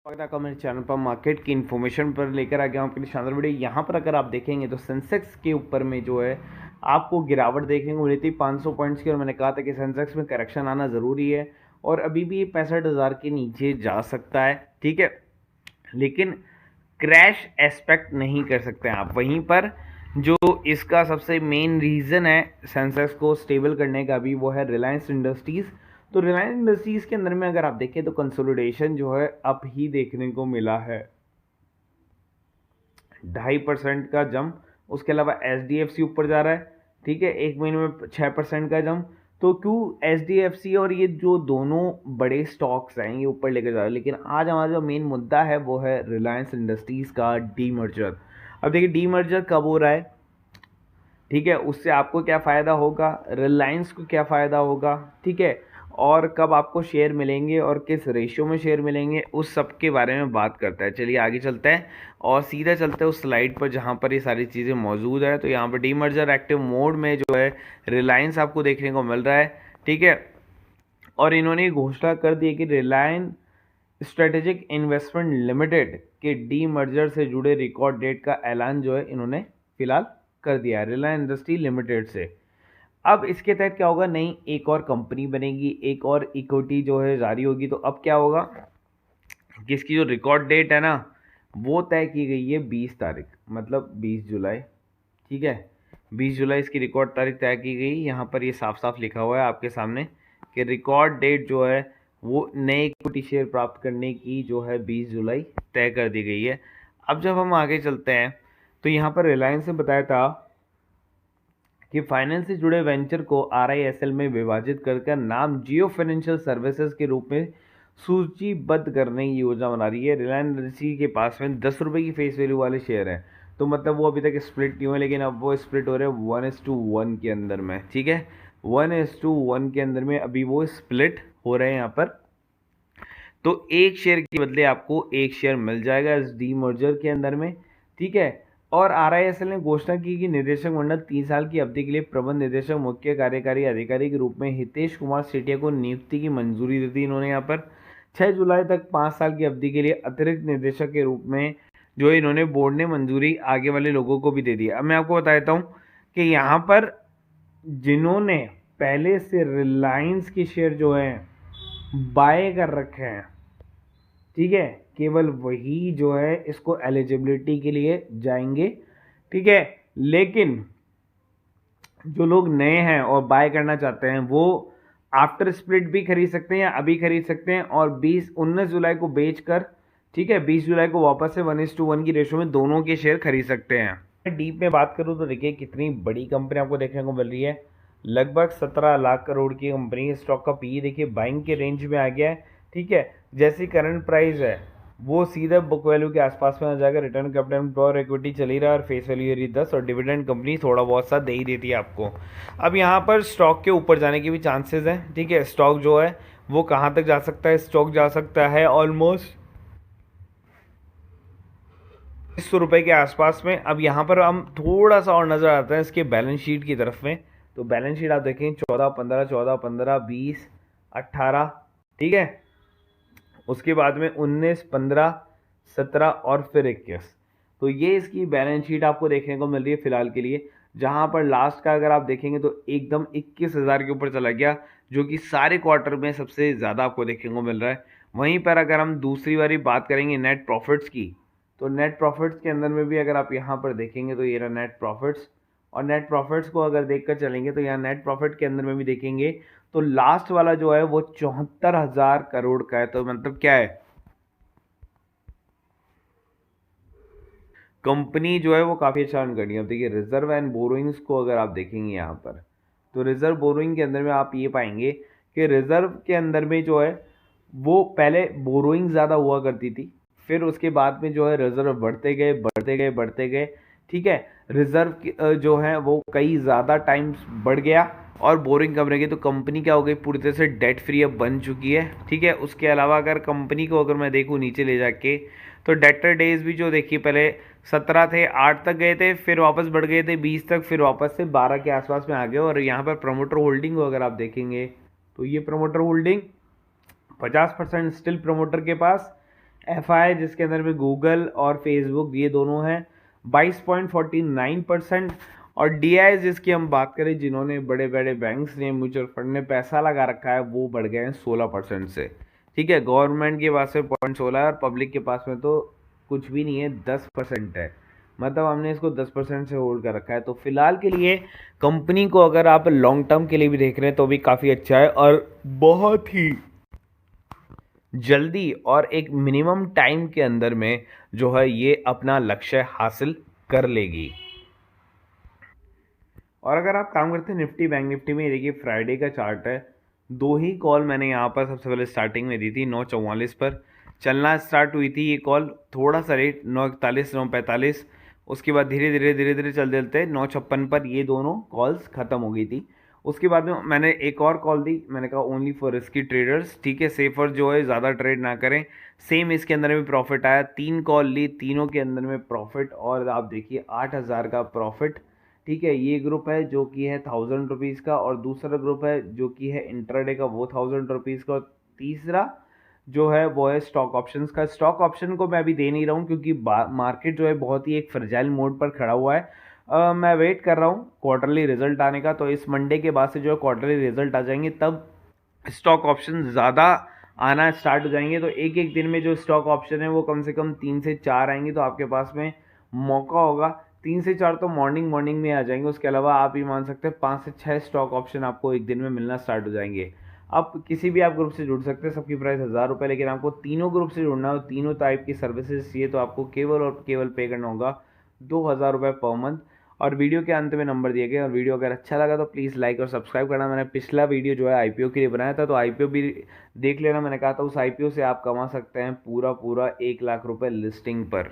स्वागत है आपका मेरे चैनल पर मार्केट की इन्फॉर्मेशन पर लेकर आ गया हूँ आपके लिए शानदार वीडियो। यहाँ पर अगर आप देखेंगे तो सेंसेक्स के ऊपर में जो है आपको गिरावट देखने को मिली थी 500 पॉइंट्स की, और मैंने कहा था कि सेंसेक्स में करेक्शन आना ज़रूरी है और अभी भी ये 65,000 के नीचे जा सकता है, ठीक है। लेकिन क्रैश एस्पेक्ट नहीं कर सकते हैं आप। वहीं पर जो इसका सबसे मेन रीज़न है सेंसेक्स को स्टेबल करने का भी, वो है रिलायंस इंडस्ट्रीज़। तो रिलायंस इंडस्ट्रीज़ के अंदर में अगर आप देखें तो कंसोलिडेशन जो है अब ही देखने को मिला है, 2.5% का जंप। उसके अलावा एच ऊपर जा रहा है, ठीक है, एक महीने में 6% का जंप। तो क्यों एच और ये जो दोनों बड़े स्टॉक्स हैं ये ऊपर लेकर जा रहे हैं। लेकिन आज हमारा जो मेन मुद्दा है वो है रिलायंस इंडस्ट्रीज़ का डीमर्जर। अब देखिए डीमर्जर कब हो रहा है, ठीक है, उससे आपको क्या फ़ायदा होगा, रिलायंस को क्या फ़ायदा होगा, ठीक है, और कब आपको शेयर मिलेंगे और किस रेशियो में शेयर मिलेंगे, उस सब के बारे में बात करता है। चलिए आगे चलते हैं और सीधा चलते हैं उस स्लाइड पर जहाँ पर ये सारी चीज़ें मौजूद है। तो यहाँ पर डीमर्जर एक्टिव मोड में जो है रिलायंस आपको देखने को मिल रहा है, ठीक है। और इन्होंने घोषणा कर दी है कि रिलायंस स्ट्रेटेजिक इन्वेस्टमेंट लिमिटेड के डीमर्जर से जुड़े रिकॉर्ड डेट का ऐलान जो है इन्होंने फिलहाल कर दिया है रिलायंस इंडस्ट्री लिमिटेड से। अब इसके तहत क्या होगा, नई एक और कंपनी बनेगी, एक और इक्विटी जो है जारी होगी। तो अब क्या होगा कि इसकी जो रिकॉर्ड डेट है ना वो तय की गई है 20 तारीख, मतलब 20 जुलाई, ठीक है। 20 जुलाई इसकी रिकॉर्ड तारीख तय की गई। यहाँ पर ये साफ साफ लिखा हुआ है आपके सामने कि रिकॉर्ड डेट जो है वो नए इक्विटी शेयर प्राप्त करने की जो है 20 जुलाई तय कर दी गई है। अब जब हम आगे चलते हैं तो यहाँ पर रिलायंस ने बताया था कि फाइनेंस से जुड़े वेंचर को RISL में विभाजित कर नाम जियो फाइनेंशियल सर्विसेज के रूप में सूचीबद्ध करने की योजना बना रही है। रिलायंस इंडस्ट्री के पास में 10 रुपये की फेस वैल्यू वाले शेयर हैं, तो मतलब वो अभी तक स्प्लिट नहीं हुए, लेकिन अब वो स्प्लिट हो रहे हैं 1:1 के अंदर में, ठीक है। 1:1 के अंदर में अभी वो स्प्लिट हो रहे हैं यहाँ पर। तो एक शेयर के बदले आपको एक शेयर मिल जाएगा इस डीमर्जर के अंदर में, ठीक है। और RISL ने घोषणा की कि निदेशक मंडल 3 साल की अवधि के लिए प्रबंध निदेशक मुख्य कार्यकारी अधिकारी के रूप में हितेश कुमार सेठिया को नियुक्ति की मंजूरी दे दी इन्होंने। यहाँ पर 6 जुलाई तक 5 साल की अवधि के लिए अतिरिक्त निदेशक के रूप में जो इन्होंने बोर्ड ने मंजूरी आगे वाले लोगों को भी दे दी। अब मैं आपको बता देता हूँ कि यहाँ पर जिन्होंने पहले से रिलायंस के शेयर जो है बाय कर रखे हैं, ठीक है, केवल वही जो है इसको एलिजिबिलिटी के लिए जाएंगे, ठीक है। लेकिन जो लोग नए हैं और बाय करना चाहते हैं वो आफ्टर स्प्लिट भी खरीद सकते हैं या अभी खरीद सकते हैं, और 19 जुलाई को बेचकर, ठीक है, 20 जुलाई को वापस से 1:1 की रेशो में दोनों के शेयर खरीद सकते हैं। डीप में बात करूं तो देखिए कितनी बड़ी कंपनी आपको देखने को मिल रही है, लगभग 17 लाख करोड़ की कंपनी। स्टॉक का पी देखिए बाइंग के रेंज में आ गया है, ठीक है। जैसी करंट प्राइस है वो सीधा बुक वैल्यू के आसपास में आ जाएगा। रिटर्न कैपिटल एम्प्लॉयर इक्विटी चली रहा है और फेस वैल्यू ये रही 10, और डिविडेंड कंपनी थोड़ा बहुत सा दे ही देती है आपको। अब यहाँ पर स्टॉक के ऊपर जाने के भी चांसेस हैं, ठीक है। स्टॉक जो है वो कहाँ तक जा सकता है, स्टॉक जा सकता है ऑलमोस्ट 100 रुपये के आसपास में। अब यहाँ पर हम थोड़ा सा और नज़र आता है इसके बैलेंस शीट की तरफ में। तो बैलेंस शीट आप देखें 14, 15, 14, 15, 20, 18, ठीक है। उसके बाद में 19, 15, 17 और फिर 21। तो ये इसकी बैलेंस शीट आपको देखने को मिल रही है फिलहाल के लिए, जहां पर लास्ट का अगर आप देखेंगे तो एकदम 21,000 के ऊपर चला गया, जो कि सारे क्वार्टर में सबसे ज़्यादा आपको देखने को मिल रहा है। वहीं पर अगर हम दूसरी बारी बात करेंगे नेट प्रॉफिट्स की, तो नेट प्रॉफिट्स के अंदर में भी अगर आप यहाँ पर देखेंगे तो ये रहा नेट प्रॉफिट्स, और नेट प्रॉफिट्स को अगर देखकर चलेंगे तो यहाँ नेट प्रॉफिट के अंदर में भी देखेंगे तो लास्ट वाला जो है वो 74,000 करोड़ का है। तो मतलब क्या है, कंपनी जो है वो काफ़ी अच्छा अर्न कर रही है। अब देखिए रिजर्व एंड बोरोइंग्स को अगर आप देखेंगे यहाँ पर, तो रिजर्व बोरोइंग के अंदर में आप ये पाएंगे कि रिजर्व के अंदर में जो है वो पहले बोरोइंग ज़्यादा हुआ करती थी, फिर उसके बाद में जो है रिजर्व बढ़ते गए बढ़ते गए बढ़ते गए, ठीक है। रिजर्व जो है वो कई ज़्यादा टाइम्स बढ़ गया और बोरिंग कम रह गई, तो कंपनी क्या हो गई, पूरी तरह से डेट फ्री अब बन चुकी है, ठीक है। उसके अलावा अगर कंपनी को अगर मैं देखूँ नीचे ले जाके, तो डेटर डेज भी जो देखिए पहले 17 थे, 8 तक गए थे, फिर वापस बढ़ गए थे 20 तक, फिर वापस से 12 के आसपास में आ गए। और यहाँ पर प्रमोटर होल्डिंग को अगर आप देखेंगे तो ये प्रमोटर होल्डिंग 50% स्टिल प्रमोटर के पास, FI जिसके अंदर में गूगल और फेसबुक ये दोनों हैं 22.49%। और DI जिसकी हम बात करें, जिन्होंने बड़े बड़े बैंक्स ने, म्यूचुअल फंड ने पैसा लगा रखा है, वो बढ़ गए हैं 16% से। ठीक है, गवर्नमेंट के पास में 0.16 है और पब्लिक के पास में तो कुछ भी नहीं है, 10% है। मतलब हमने इसको 10% से होल्ड कर रखा है। तो फिलहाल के लिए कंपनी को अगर आप लॉन्ग टर्म के लिए भी देख रहे हैं तो भी काफ़ी अच्छा है और बहुत ही जल्दी और एक मिनिमम टाइम के अंदर में जो है ये अपना लक्ष्य हासिल कर लेगी। और अगर आप काम करते हैं निफ्टी बैंक निफ्टी में, ये देखिए फ्राइडे का चार्ट है। दो ही कॉल मैंने यहाँ पर सबसे पहले स्टार्टिंग में दी थी, 9:44 पर चलना स्टार्ट हुई थी ये कॉल, थोड़ा सा रेट 9:41 9:45, उसके बाद धीरे धीरे धीरे धीरे चल देते 9:56 पर ये दोनों कॉल्स ख़त्म हो गई थी। उसके बाद में मैंने एक और कॉल दी, मैंने कहा ओनली फॉर रिस्की ट्रेडर्स, ठीक है, सेफर जो है ज़्यादा ट्रेड ना करें। सेम इसके अंदर में प्रॉफिट आया, 3 कॉल ली, तीनों के अंदर में प्रॉफिट, और आप देखिए 8,000 का प्रॉफिट। ठीक है, ये ग्रुप है जो कि है 1000 रुपीज़ का, और दूसरा ग्रुप है जो कि है इंट्राडे का, वो 1000 रुपीज़ का, और तीसरा जो है वो है स्टॉक ऑप्शंस का। स्टॉक ऑप्शन को मैं अभी दे नहीं रहा हूँ क्योंकि मार्केट जो है बहुत ही एक फ्रजाइल मोड पर खड़ा हुआ है। मैं वेट कर रहा हूँ क्वार्टरली रिजल्ट आने का, तो इस मंडे के बाद से जो है क्वार्टरली रिजल्ट आ जाएंगे, तब स्टॉक ऑप्शन ज़्यादा आना स्टार्ट हो जाएंगे। तो एक एक दिन में जो स्टॉक ऑप्शन है वो कम से कम 3 से 4 आएंगे, तो आपके पास में मौका होगा। 3 से 4 तो मॉर्निंग मॉर्निंग में आ जाएंगे, उसके अलावा आप ये मान सकते हैं 5 से 6 स्टॉक ऑप्शन आपको एक दिन में मिलना स्टार्ट हो जाएंगे। आप किसी भी आप ग्रुप से जुड़ सकते हैं, सबकी प्राइस 1000 रुपये, लेकिन आपको तीनों ग्रुप से जुड़ना हो, तीनों टाइप की सर्विसेज चाहिए, तो आपको केवल और केवल पे करना होगा 2000 रुपये पर मंथ। और वीडियो के अंत में नंबर दिए गए, और वीडियो अगर अच्छा लगा तो प्लीज़ लाइक और सब्सक्राइब करना। मैंने पिछला वीडियो जो है IPO के लिए बनाया था, तो IPO भी देख लेना। मैंने कहा था उस IPO से आप कमा सकते हैं पूरा पूरा 1 लाख रुपए लिस्टिंग पर।